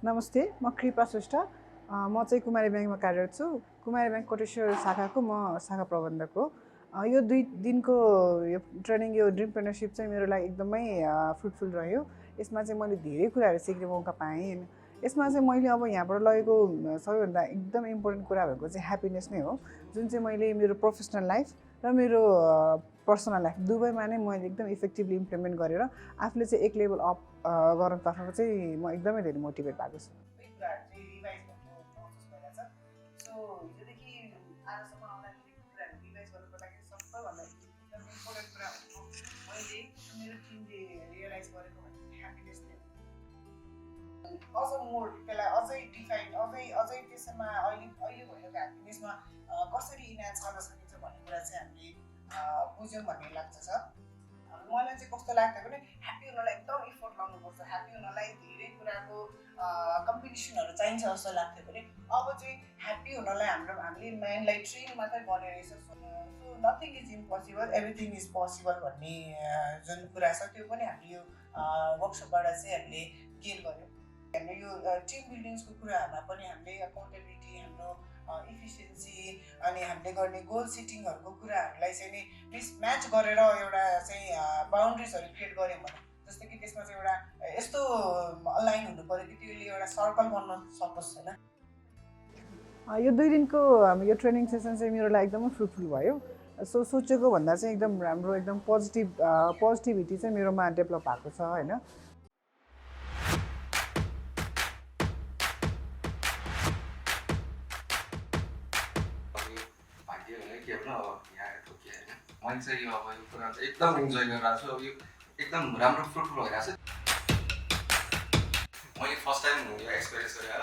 नमस्ते, म कृपा श्रेष्ठ। म चाहिँ कुमारी ब्याङ्कमा कार्यरत छु। कुमारी ब्याङ्क कोटेश्वर शाखाको म शाखा प्रबन्धक हो। यो 2 दिनको यो ट्रेनिङ, यो ड्रिमप्रेन्योरशिप चाहिँ मेरो लागि एकदमै फ्रुटफुल रह्यो। यसमा चाहिँ मैले धेरै कुराहरू सिक्ने मौका पाएँ हैन। यसमा चाहिँ मैले अब यहाँबाट लगेको सबैभन्दा एकदम इम्पोर्टेन्ट कुरा भनेको चाहिँ ह्याप्पिनेस नै हो, जुन चाहिँ मैले मेरो प्रोफेसनल लाइफ र मेरो पर्सनल लाइफ दुवैमा नै मैले एकदम इफेक्टिभली इम्प्लिमेन्ट गरेर आफूले चाहिँ एक लेभल अप गर्नतर्फ चाहिँ म एकदमै धेरै मोटिभेट भएको छु। हिजोदेखि आजसम्म आउँदाखेरि कुराहरू रिभाइज गर्नुको लागि सबैभन्दा एकदम इम्पोर्टेन्ट कुरा हो मैले मेरो टिमले रियलाइज गरेको भनेको ह्याप्पिनेस नै हो। अझ मोर त्यसलाई अझै डिफाइन अझै त्यसमा अहिले भइरहेको ह्याप्पिनेसमा कसरी इन्हान्स गर्न सकिन्छ भन्ने कुरा चाहिँ हामीले बुझ्यौँ भन्ने लाग्छ छ। मलाई चाहिँ कस्तो लाग्थ्यो भने ह्याप्पी हुनलाई एकदम इफोर्ट लाउनुपर्छ, ह्याप्पी हुनलाई धेरै कुराको कम्पिटिसनहरू चाहिन्छ जस्तो लाग्थ्यो भने अब चाहिँ ह्याप्पी हुनलाई हामीले माइन्डलाई ट्रेन मात्रै गर्ने रहेछ। So nothing is impossible, everything is possible भन्ने जुन कुरा छ त्यो पनि हामीले यो वर्कसपबाट चाहिँ हामीले गेन गऱ्यौँ। हामीले यो टिम बिल्डिङ्सको कुराहरूमा पनि हामीले अकाउन्टेबिलिटी, हाम्रो इफिसियन्सी अनि हामीले गर्ने गोल सेटिङहरूको कुराहरूलाई चाहिँ नि म्याच गरेर एउटा चाहिँ बााउन्ड्रिजहरू क्रिएट गऱ्यौँ भने जस्तो कि त्यसमा चाहिँ एउटा यस्तो अलाइन हुनु पऱ्यो कि त्यसले एउटा सर्कल बन्न सकोस् होइन। यो 2 दिनको यो ट्रेनिङ सेसन चाहिँ मेरो लागि एकदमै फ्रुटफुल भयो। सोचेको भन्दा चाहिँ एकदम राम्रो, एकदम पोजिटिभिटी चाहिँ मेरोमा डेभलप भएको छ होइन। मैले चाहिँ यो अब यो कुरा चाहिँ एकदम इन्जोय गरिरहेको छु। अब यो एकदम राम्रो फ्रुटफुल भइरहेको छ। मैले फर्स्ट टाइम यो एक्सपिरियन्स गरेँ।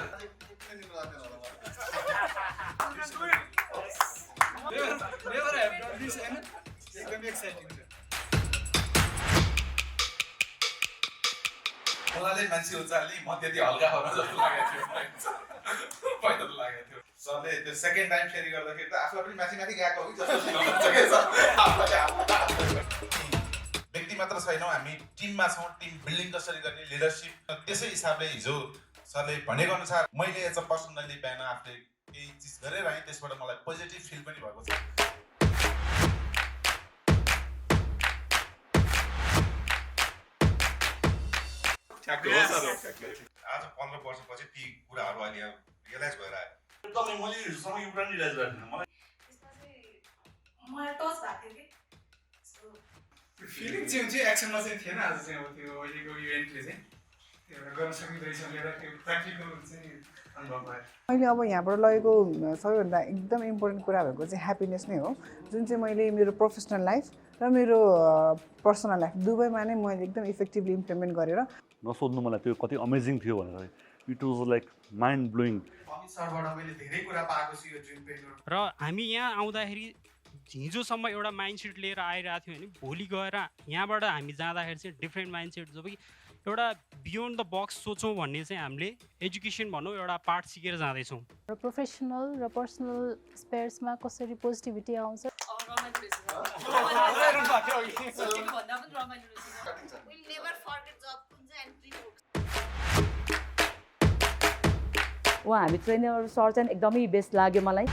मलाई मान्छे उचाल्ने म त्यति हल्का हो जस्तो लागेको थियो पहिला त लागेको थियो। सरले त्यो सेकेन्ड टाइम फेरि गर्दाखेरि त आफूलाई पनि माथि गएको हो कि जस्तो व्यक्ति मात्र छैनौँ, हामी टिममा छौँ। टिम बिल्डिङ कसरी गर्ने, लिडरसिप, त्यसै हिसाबले हिजो सरले भनेको अनुसार मैले एज अ पर्सनली बिहान आफूले केही चिज गरेर आएँ, त्यसबाट मलाई पोजिटिभ फिल पनि भएको छ। आज 15 वर्षपछि ती कुराहरू अहिले रियलाइज भएर आयो। एकदमै मैले हिजोसम्म यो कुरा रियलाइज गरेको थिइनँ। मलाई टच भएको थियो कि फिलिङ चाहिँ हुन्छ, एक्सनमा चाहिँ थिएन। आज चाहिँ अब त्यो अहिलेको इभेन्टले चाहिँ त्यो एउटा गर्न सकिँदैछ भनेर त्यो प्र्याक्टिकल चाहिँ अनुभव भयो। मैले अब यहाँबाट लगेको सबैभन्दा एकदम इम्पोर्टेन्ट कुरा भनेको चाहिँ ह्याप्पिनेस नै हो, जुन चाहिँ मैले मेरो प्रोफेसनल लाइफ र मेरो पर्सनल लाइफ दुवैमा नै मैले एकदम इफेक्टिभली इम्प्लिमेन्ट गरेर नसोध्नु मलाई त्यो कति अमेजिङ थियो भनेर। It was like mind blowing. Amit सरबाट मैले धेरै कुरा पाएको छु यो ड्रिमप्रेन्योर। र हामी यहाँ आउँदाखेरि हिजोसम्म एउटा माइन्डसेट लिएर आइरहेको थियो भने भोलि गएर यहाँबाट हामी जाँदाखेरि चाहिँ डिफ्रेन्ट माइन्डसेट, जब कि एउटा बियोन्ड द बक्स सोचौँ भन्ने चाहिँ हामीले एजुकेसन भनौँ एउटा पार्ट सिकेर जाँदैछौँ। र प्रोफेसनल र पर्सनल स्पेयर्समा कसरी पोजिटिभिटी आउँछ। हामी ट्रेनर सर चाहिँ एकदमै बेस्ट लाग्यो मलाई।